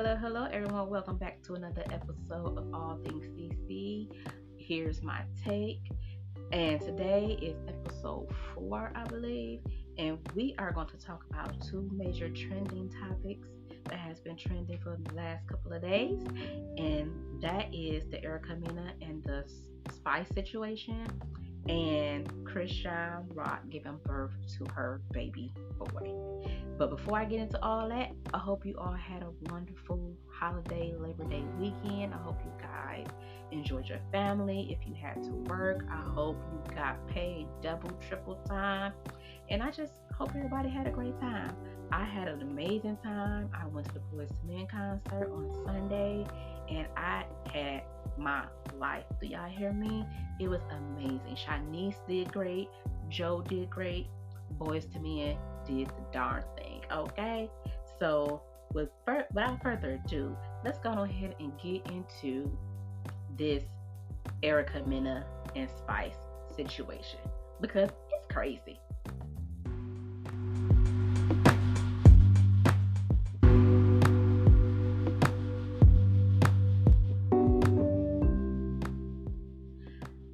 hello, everyone. Welcome back to another episode of All Things CC. Here's my take, and today is episode 4, I believe, and we are going to talk about two major trending topics that has been trending for the last couple of days, and that is the Erica Mena and the Spice situation, and Chrisean Rock giving birth to her baby boy. But before I get into all that, I hope you all had a wonderful holiday Labor Day weekend. I hope you guys enjoyed your family. If you had to work, I hope you got paid double, triple time. And I just hope everybody had a great time. I had an amazing time. I went to the Boys to Men concert on Sunday, and I had my life. Do y'all hear me? It was amazing. Shanice did great. Joe did great. Boys to Men did the darn thing. Okay, so without further ado, let's go ahead and get into this Erica Mena and Spice situation because it's crazy.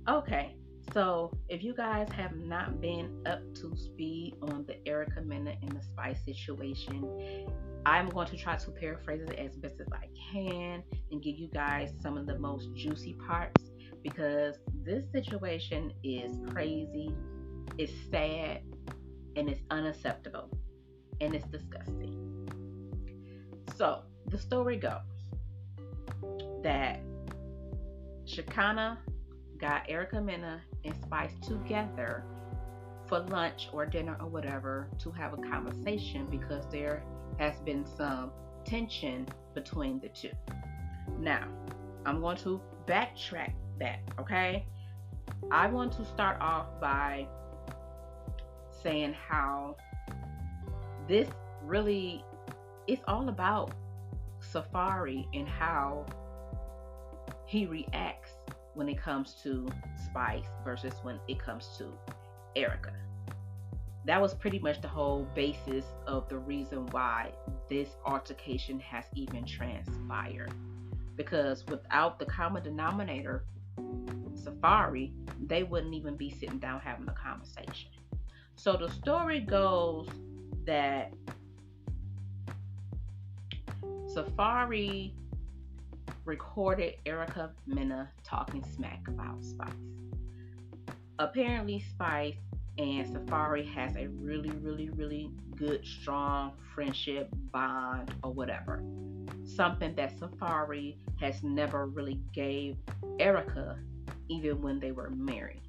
Okay, so if you guys have not been up to speed on the Erica Mena and the Spice situation, I'm going to try to paraphrase it as best as I can and give you guys some of the most juicy parts because this situation is crazy, it's sad, and it's unacceptable, and it's disgusting. So the story goes that Shakana got Erica Mena and Spice together for lunch or dinner or whatever to have a conversation because there has been some tension between the two. Now, I'm going to backtrack that, okay? I want to start off by saying how this really is all about Safari and how he reacts when it comes to Spice versus when it comes to Erica. That was pretty much the whole basis of the reason why this altercation has even transpired. Because without the common denominator, Safari, they wouldn't even be sitting down having a conversation. So the story goes that Safari recorded Erica Mena talking smack about Spice. Apparently, Spice and Safari has a really good, strong friendship bond or whatever. Something that Safari has never really gave Erica, even when they were married.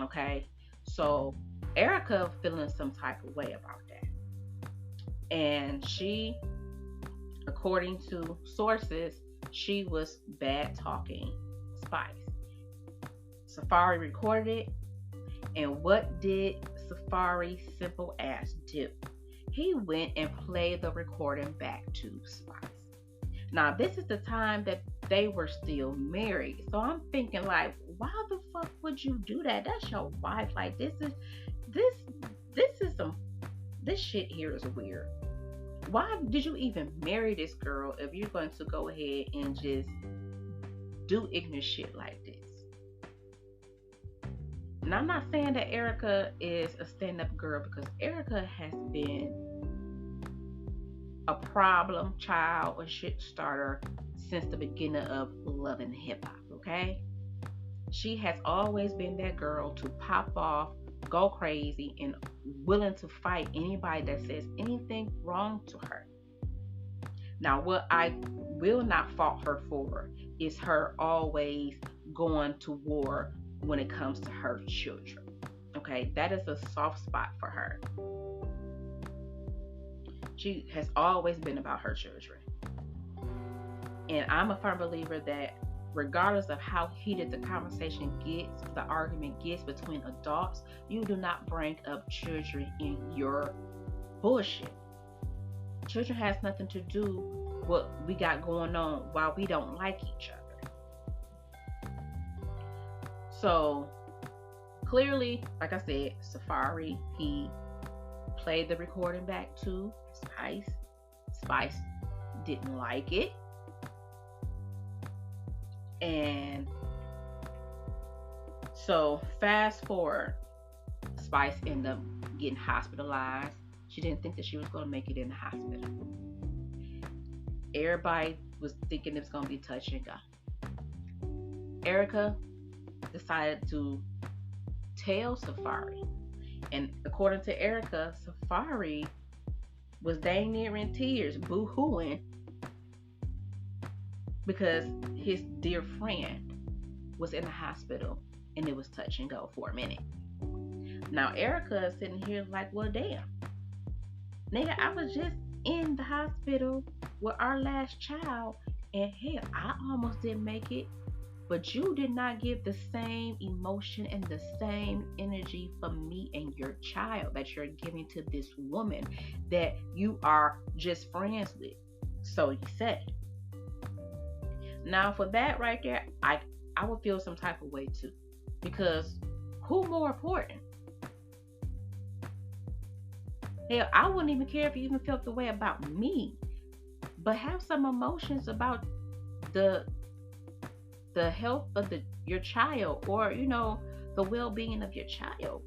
Okay, so Erica feeling some type of way about that, and she, according to sources, she was bad talking Spice. Safari recorded it, and what did Safari simple ass do? He went and played the recording back to Spice. Now, this is the time that they were still married, so I'm thinking like, why the fuck would you do that? That's your wife. Like, this shit here is weird. Why did you even marry this girl if you're going to go ahead and just do ignorant shit like this? And I'm not saying that Erica is a stand-up girl because Erica has been a problem child or shit starter since the beginning of Love and Hip Hop, okay? She has always been that girl to pop off, go crazy, and willing to fight anybody that says anything wrong to her. Now, what I will not fault her for is her always going to war when it comes to her children. Okay, that is a soft spot for her. She has always been about her children. And I'm a firm believer that regardless of how heated the conversation gets, the argument gets between adults, you do not bring up children in your bullshit. Children has nothing to do with what we got going on while we don't like each other. So clearly, like I said, Safari, he played the recording back to Spice. Spice didn't like it. And so fast forward, Spice ended up getting hospitalized. She didn't think that she was going to make it in the hospital. Everybody was thinking it was going to be touch and go. Erica decided to tell Safari. And according to Erica, Safari was dang near in tears, boo-hooing, because his dear friend was in the hospital and it was touch and go for a minute. Now Erica is sitting here like, well, damn. Nigga, I was just in the hospital with our last child, and hell, I almost didn't make it. But you did not give the same emotion and the same energy for me and your child that you're giving to this woman that you are just friends with. So you said. Now for that right there, I would feel some type of way too. Because who more important? Hell, I wouldn't even care if you even felt the way about me. But have some emotions about the health of your child, or the well-being of your child.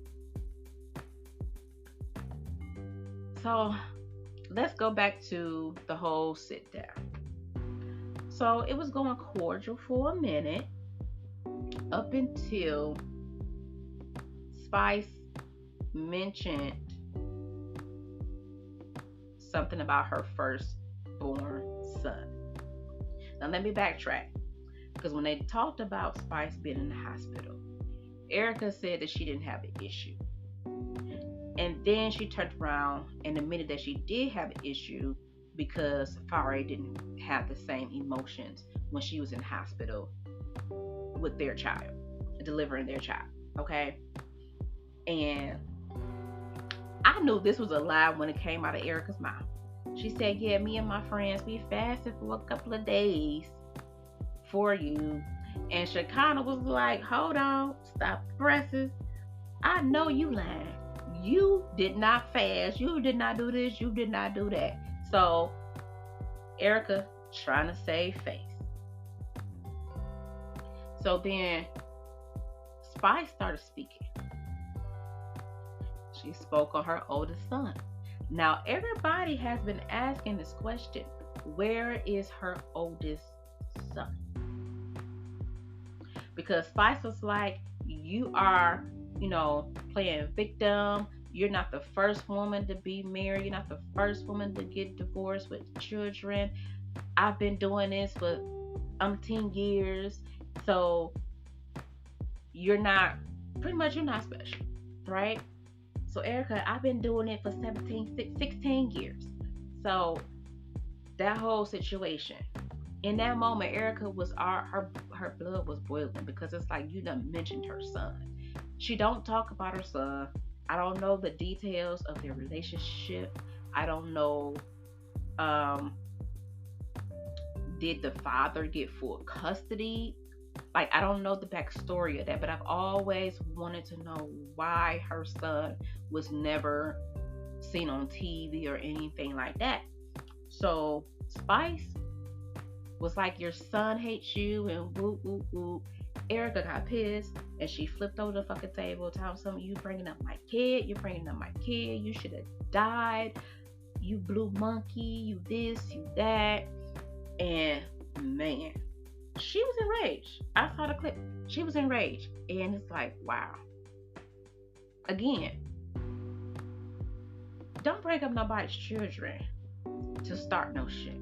So let's go back to the whole sit down. So it was going cordial for a minute, up until Spice mentioned something about her firstborn son. Now let me backtrack. Because when they talked about Spice being in the hospital, Erica said that she didn't have an issue. And then she turned around and admitted that she did have an issue because Safari didn't have the same emotions when she was in the hospital with their child, delivering their child. Okay? And I knew this was a lie when it came out of Erica's mouth. She said, yeah, me and my friends, we fasted for a couple of days for you. And Shekinah was like, hold on, stop pressing. I know you lying. You did not fast. You did not do this. You did not do that. So Erica trying to save face. So then Spice started speaking. She spoke on her oldest son. Now everybody has been asking this question: where is her oldest son? Because Spice was like, you are, playing victim. You're not the first woman to be married. You're not the first woman to get divorced with children. I've been doing this for umpteen years. So you're not special, right? So Erica, I've been doing it for 16 years. So that whole situation. In that moment, Erica was her blood was boiling, because it's like, you done mentioned her son. She don't talk about her son. I don't know the details of their relationship. I don't know, did the father get full custody? Like, I don't know the backstory of that, but I've always wanted to know why her son was never seen on TV or anything like that. So Spice was like, your son hates you, and whoop, whoop, whoop. Erica got pissed, and she flipped over the fucking table, telling something, you bringing up my kid, you should have died, you blue monkey, you this, you that. And man, she was enraged. I saw the clip. She was enraged. And it's like, wow. Again, don't bring up nobody's children to start no shit.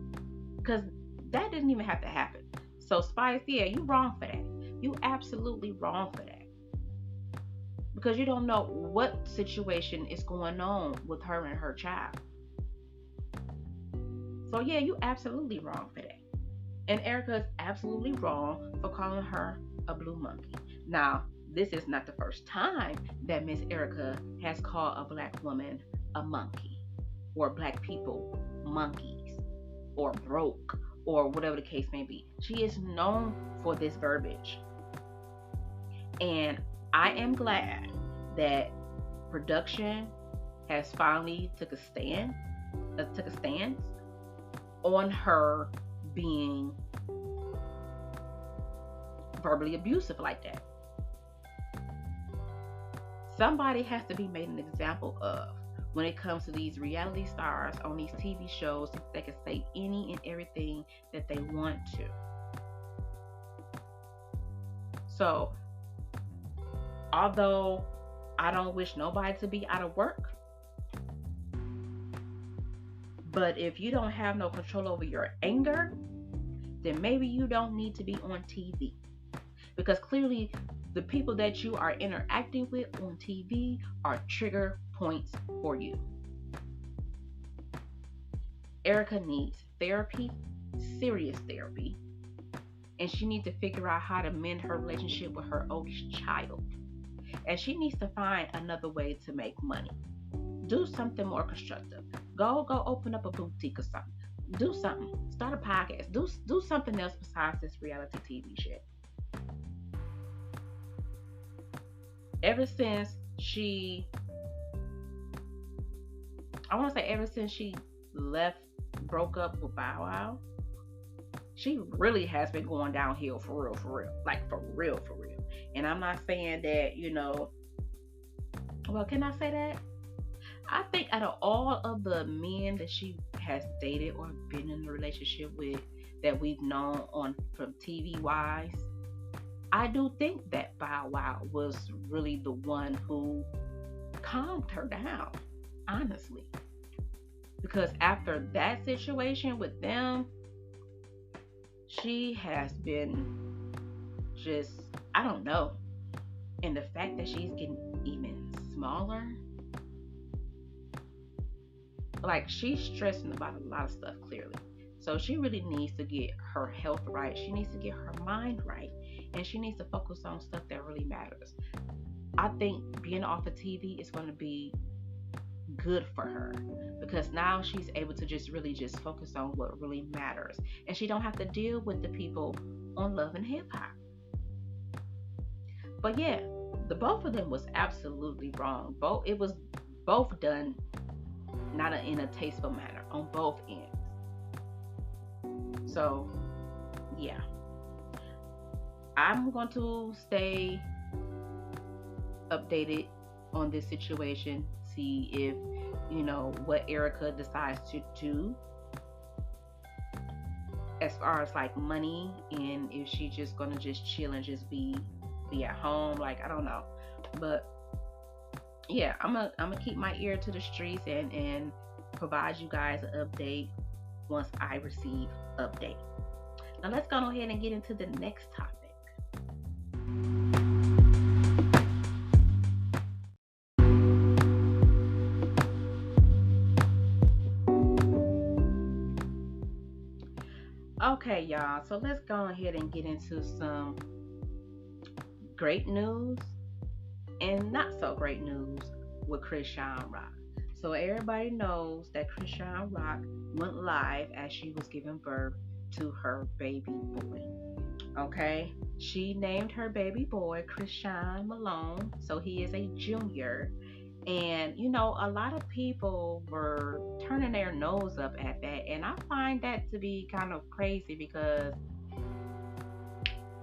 Because that didn't even have to happen. So Spice, yeah, you wrong for that. You absolutely wrong for that. Because you don't know what situation is going on with her and her child. So yeah, you absolutely wrong for that. And Erica is absolutely wrong for calling her a blue monkey. Now, this is not the first time that Miss Erica has called a black woman a monkey, or black people monkeys, or broke, or whatever the case may be. She is known for this verbiage. And I am glad that production has finally took a stance on her being verbally abusive like that. Somebody has to be made an example of when it comes to these reality stars on these TV shows. They can say any and everything that they want to. So, although I don't wish nobody to be out of work, but if you don't have no control over your anger, then maybe you don't need to be on TV. Because clearly, the people that you are interacting with on TV are trigger points for you. Erica needs therapy, serious therapy, and she needs to figure out how to mend her relationship with her oldest child. And she needs to find another way to make money. Do something more constructive. Go open up a boutique or something. Do something. Start a podcast. Do something else besides this reality TV shit. Ever since she broke up with Bow Wow, she really has been going downhill for real. Like for real. And I'm not saying that, well, can I say that? I think out of all of the men that she has dated or been in a relationship with that we've known on from TV wise, I do think that Bow Wow was really the one who calmed her down, honestly. Because after that situation with them, she has been just, I don't know. And the fact that she's getting even smaller, like she's stressing about a lot of stuff clearly. So she really needs to get her health right. She needs to get her mind right. And she needs to focus on stuff that really matters. I think being off of TV is going to be good for her because now she's able to just focus on what really matters. And she don't have to deal with the people on Love and Hip Hop. But yeah, the both of them was absolutely wrong. It was both done not in a tasteful manner on both ends. So, yeah. I'm going to stay updated on this situation, see if, what Erica decides to do as far as like money, and if she's just going to just chill and just be at home. Like, I don't know. But yeah, I'm gonna keep my ear to the streets and provide you guys an update once I receive update. Now let's go ahead and get into the next topic. Okay, y'all, so let's go ahead and get into some great news and not so great news with Chrisean Rock. So everybody knows that Chrisean Rock went live as she was giving birth to her baby boy. Okay, she named her baby boy Chrisean Malone, so he is a junior. And a lot of people were turning their nose up at that, and I find that to be kind of crazy because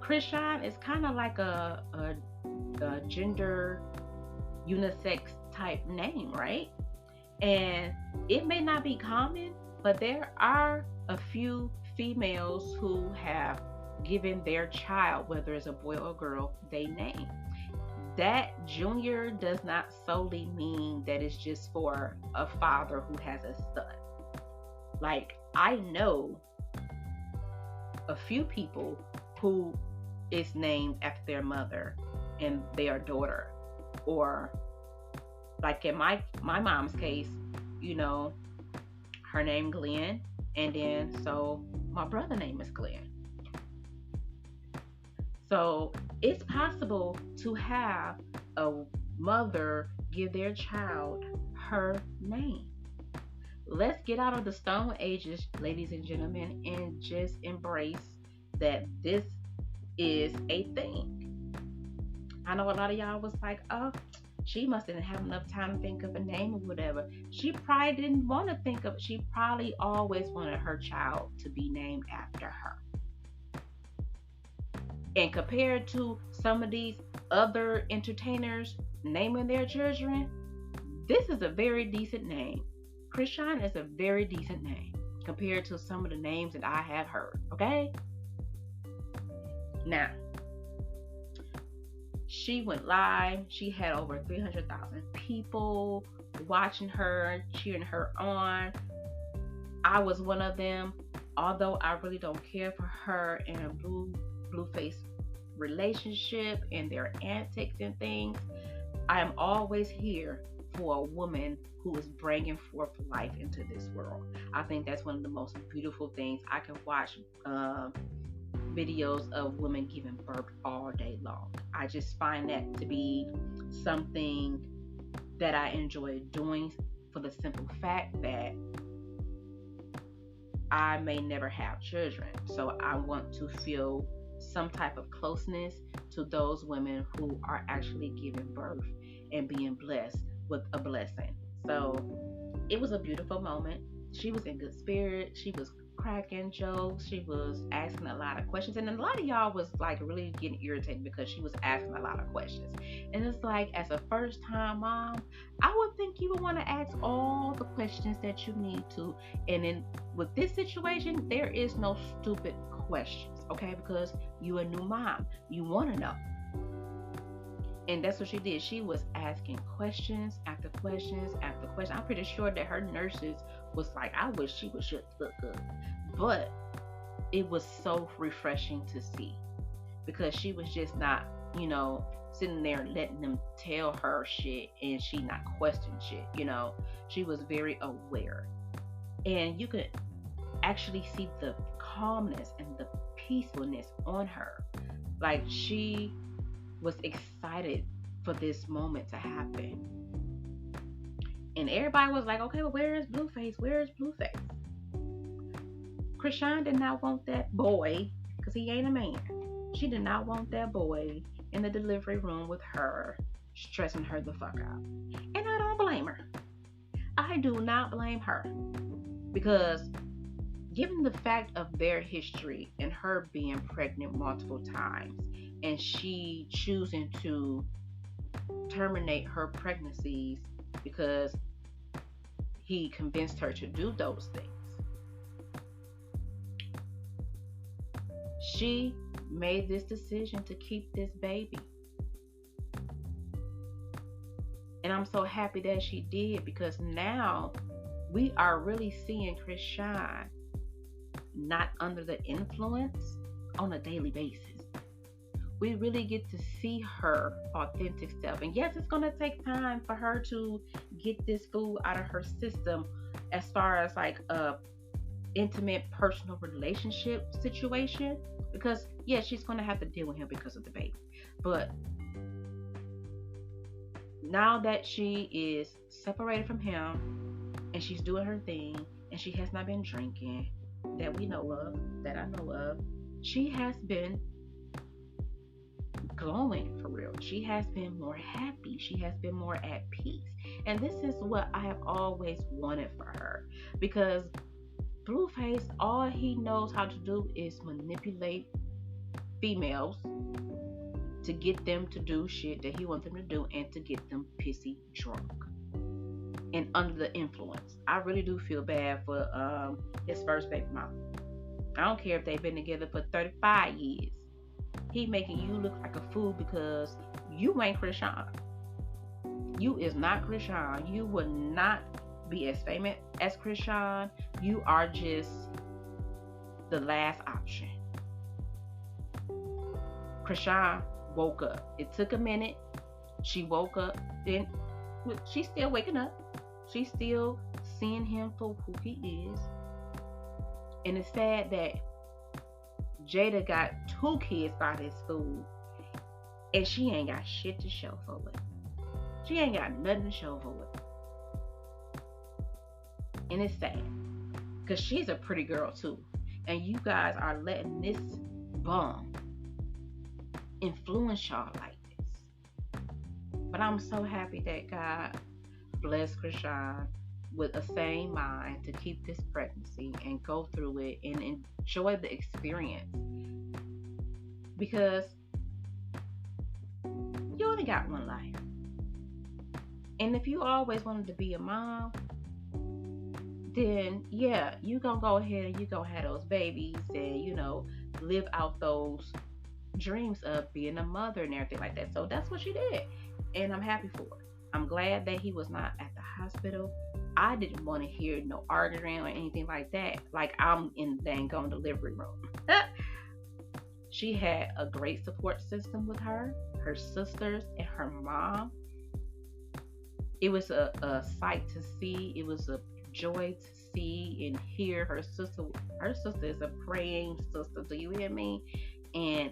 Chrisean is kind of like a gender unisex type name, right? And it may not be common, but there are a few females who have given their child, whether it's a boy or girl, their name. That junior does not solely mean that it's just for a father who has a son. Like, I know a few people who is named after their mother and their daughter, or like in my mom's case, her name Glenn, and then so my brother's name is Glenn. So it's possible to have a mother give their child her name. Let's get out of the stone ages, ladies and gentlemen, and just embrace that this is a thing. I know a lot of y'all was like, oh, She must didn't have enough time to think of a name or whatever. She probably didn't want to think of. She probably always wanted her child to be named after her. And compared to some of these other entertainers naming their children, this is a very decent name. Chrisean is a very decent name compared to some of the names that I have heard. Okay? Now, she went live. She had over 300,000 people watching her, cheering her on. I was one of them. Although I really don't care for her and her Blueface relationship and their antics and things, I am always here for a woman who is bringing forth life into this world. I think that's one of the most beautiful things. I can watch videos of women giving birth all day long. I just find that to be something that I enjoy doing for the simple fact that I may never have children. So I want to feel some type of closeness to those women who are actually giving birth and being blessed with a blessing. So it was a beautiful moment. She was in good spirit. She was cracking jokes. She was asking a lot of questions. And a lot of y'all was like really getting irritated because she was asking a lot of questions. And it's like, as a first time mom, I would think you would want to ask all the questions that you need to. And then with this situation, there is no stupid questions, okay? Because you a new mom. You want to know. And that's what she did. She was asking questions after questions after questions. I'm pretty sure that her nurses was like, I wish she would shut the fuck up. But it was so refreshing to see because she was just not, sitting there letting them tell her shit and she not question shit. She was very aware. And you could actually see the calmness and the peacefulness on her. Like she was excited for this moment to happen. And everybody was like, okay, well, where is Blueface? Where is Blueface? Chrisean did not want that boy, because he ain't a man. She did not want that boy in the delivery room with her, stressing her the fuck out. And I don't blame her. I do not blame her. Because given the fact of their history and her being pregnant multiple times, and she choosing to terminate her pregnancies because he convinced her to do those things. She made this decision to keep this baby. And I'm so happy that she did, because now we are really seeing Chrisean not under the influence on a daily basis. We really get to see her authentic self. And yes, it's going to take time for her to get this food out of her system as far as like a intimate personal relationship situation, because yeah, she's going to have to deal with him because of the baby. But now that she is separated from him and she's doing her thing and she has not been drinking that we know of, that I know of, she has been glowing for real. She has been more happy. She has been more at peace. And this is what I have always wanted for her, because Blueface, all he knows how to do is manipulate females to get them to do shit that he wants them to do and to get them pissy drunk and under the influence. I really do feel bad for his first baby mama. I don't care if they've been together for 35 years. He making you look like a fool because you ain't Chrisean. You is not Chrisean. You would not be as famous as Chrisean. You are just the last option. Chrisean woke up. It took a minute. She woke up. Then she's still waking up. She's still seeing him for who he is. And it's sad that Jada got 2 kids by this fool, and she ain't got shit to show for it. She ain't got nothing to show for it. And it's sad, because she's a pretty girl too. And you guys are letting this bum influence y'all like this. But I'm so happy that God blessed Chrisean with a sane mind to keep this pregnancy and go through it and enjoy the experience, because you only got one life. And if you always wanted to be a mom, then yeah, you gonna go ahead and you gonna have those babies and live out those dreams of being a mother and everything like that. So that's what she did, and I'm happy for her. I'm glad that he was not at the hospital. I didn't want to hear no arguing or anything like that. Like I'm in the dang on delivery room. She had a great support system with her sisters, and her mom. It was a sight to see. It was a joy to see and hear her sister. Her sister is a praying sister. Do you hear me? And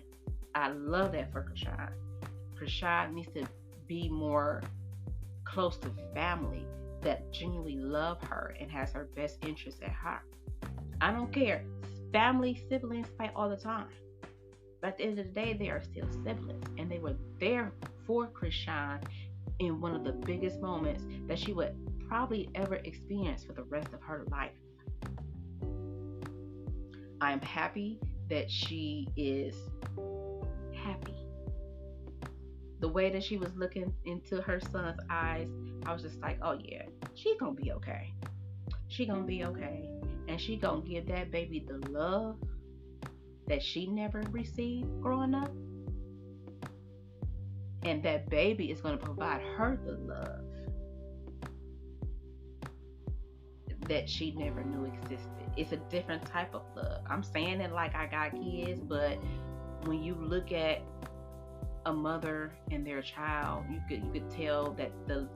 I love that for Chrisean. Chrisean needs to be more close to family that genuinely love her and has her best interest at heart. I don't care. Family, siblings fight all the time. But at the end of the day, they are still siblings. And they were there for Chrisean in one of the biggest moments that she would probably ever experience for the rest of her life. I'm happy that she is happy. The way that she was looking into her son's eyes, I was just like, oh yeah, she's gonna be okay. She gonna be okay. And she gonna give that baby the love that she never received growing up. And that baby is gonna provide her the love that she never knew existed. It's a different type of love. I'm saying it like I got kids, but when you look at a mother and their child, you could tell that the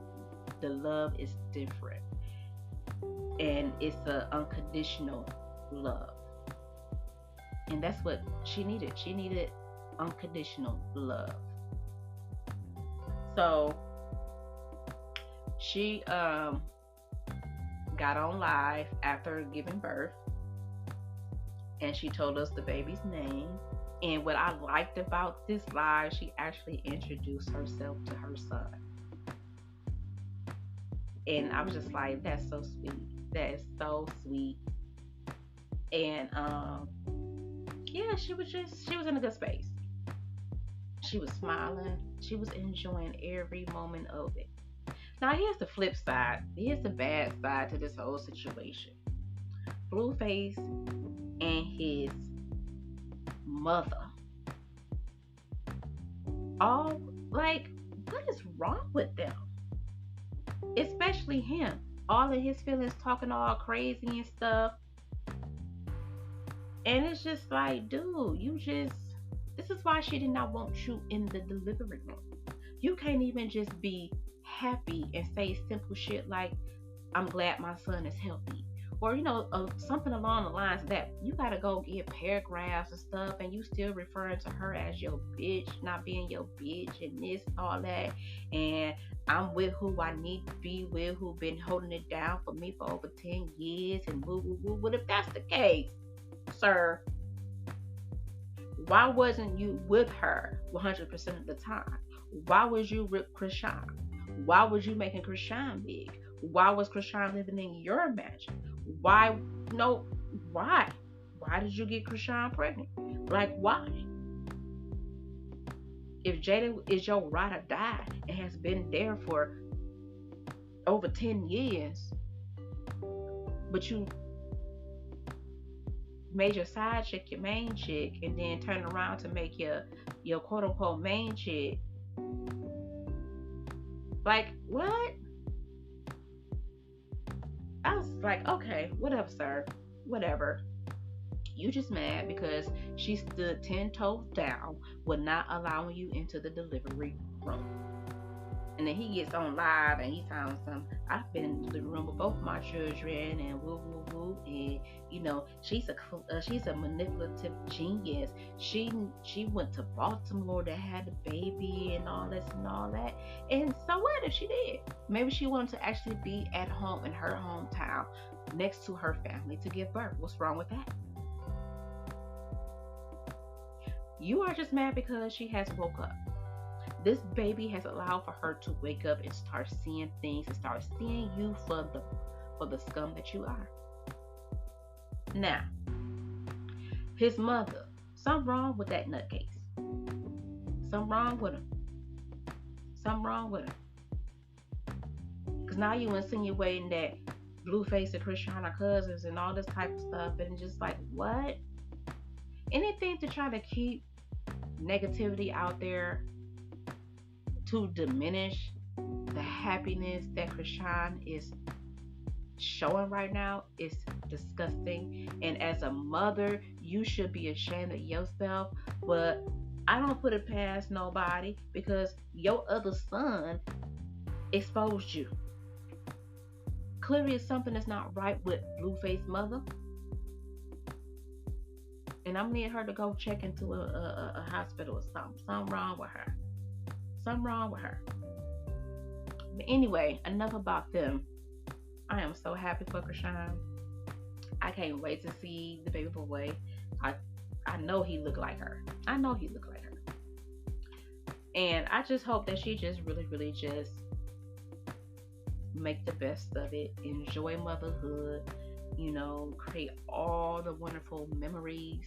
love is different, and it's an unconditional love, and that's what she needed. She needed unconditional love. So she got on live after giving birth, and she told us the baby's name. And what I liked about this live, she actually introduced herself to her son. And I was just like, that's so sweet. That is so sweet. And yeah, she was in a good space. She was smiling. She was enjoying every moment of it. Now here's the flip side. Here's the bad side to this whole situation. Blueface and his mother. All like, what is wrong with them? Especially him. All of his feelings talking all crazy and stuff. And it's just like, dude, this is why she did not want you in the delivery room. You can't even just be happy and say simple shit like, I'm glad my son is healthy. Or, something along the lines of that. You gotta go get paragraphs and stuff, and you still referring to her as your bitch, not being your bitch, and this, all that. And I'm with who I need to be with, who been holding it down for me for over 10 years, and woo, woo, woo. But if that's the case, sir, why wasn't you with her 100% of the time? Why was you with Chrisean? Why was you making Chrisean big? Why was Chrisean living in your mansion? Why? No, why? Why did you get Chrisean pregnant? Like, why? If Jada is your ride or die and has been there for over 10 years, but you made your side chick your main chick and then turn around to make your quote unquote main chick, like, what? I was like, okay, whatever, sir. Whatever. You just mad because she stood 10 toes down with not allowing you into the delivery room. And then he gets on live and he found some. I've been in the room with both my children and woo woo woo. And she's a manipulative genius. She went to Baltimore to have the baby and all this and all that. And so what if she did? Maybe she wanted to actually be at home in her hometown next to her family to give birth. What's wrong with that? You are just mad because she has woke up. This baby has allowed for her to wake up and start seeing things and start seeing you for the scum that you are. Now, his mother, something wrong with that nutcase. Something wrong with him. Something wrong with him. Because now you insinuating that Blueface and Chrisean are cousins and all this type of stuff, and just like, what? Anything to try to keep negativity out there to diminish the happiness that Chrisean is showing right now is disgusting. And as a mother, you should be ashamed of yourself. But I don't put it past nobody, because your other son exposed you. Clearly, it's something that's not right with Blueface's mother, and I'm need her to go check into a hospital or something. Something wrong with her. Something wrong with her. But anyway, enough about them. I am so happy for Chrisean. I can't wait to see the baby boy. I know he look like her. I know he look like her. And I just hope that she just really just make the best of it. Enjoy motherhood. Create all the wonderful memories,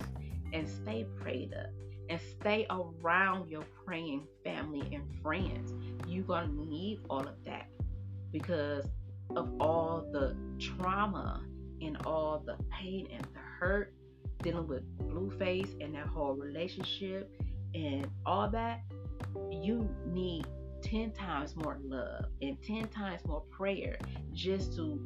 and stay prayed up, and stay around your praying family and friends. You're gonna need all of that because of all the trauma and all the pain and the hurt dealing with Blueface and that whole relationship and all that. You need 10 times more love and 10 times more prayer just to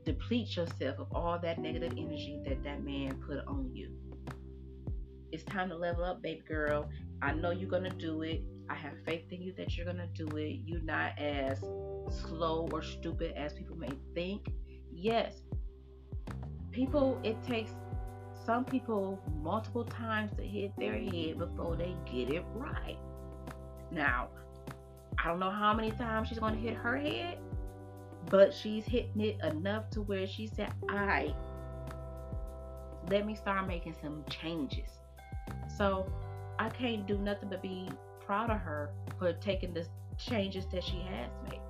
deplete yourself of all that negative energy that man put on you. It's time to level up, baby girl. I know you're going to do it. I have faith in you that you're going to do it. You're not as slow or stupid as people may think. Yes, it takes some people multiple times to hit their head before they get it right. Now, I don't know how many times she's going to hit her head, but she's hitting it enough to where she said, let me start making some changes. So I can't do nothing but be proud of her for taking the changes that she has made.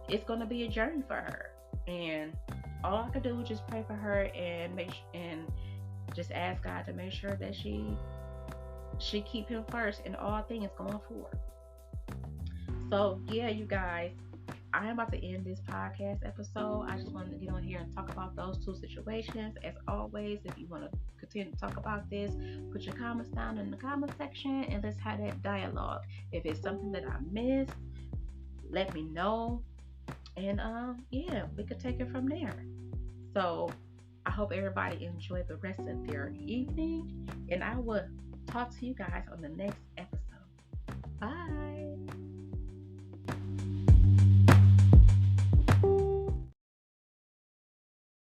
It's going to be a journey for her, and all I can do is just pray for her and just ask God to make sure that she keep him first in all things going forward. So yeah, you guys, I am about to end this podcast episode. I just wanted to get on here and talk about those two situations. As always, if you want to continue to talk about this, put your comments down in the comment section and let's have that dialogue. If it's something that I missed, let me know. And yeah, we could take it from there. So I hope everybody enjoyed the rest of their evening, and I will talk to you guys on the next episode.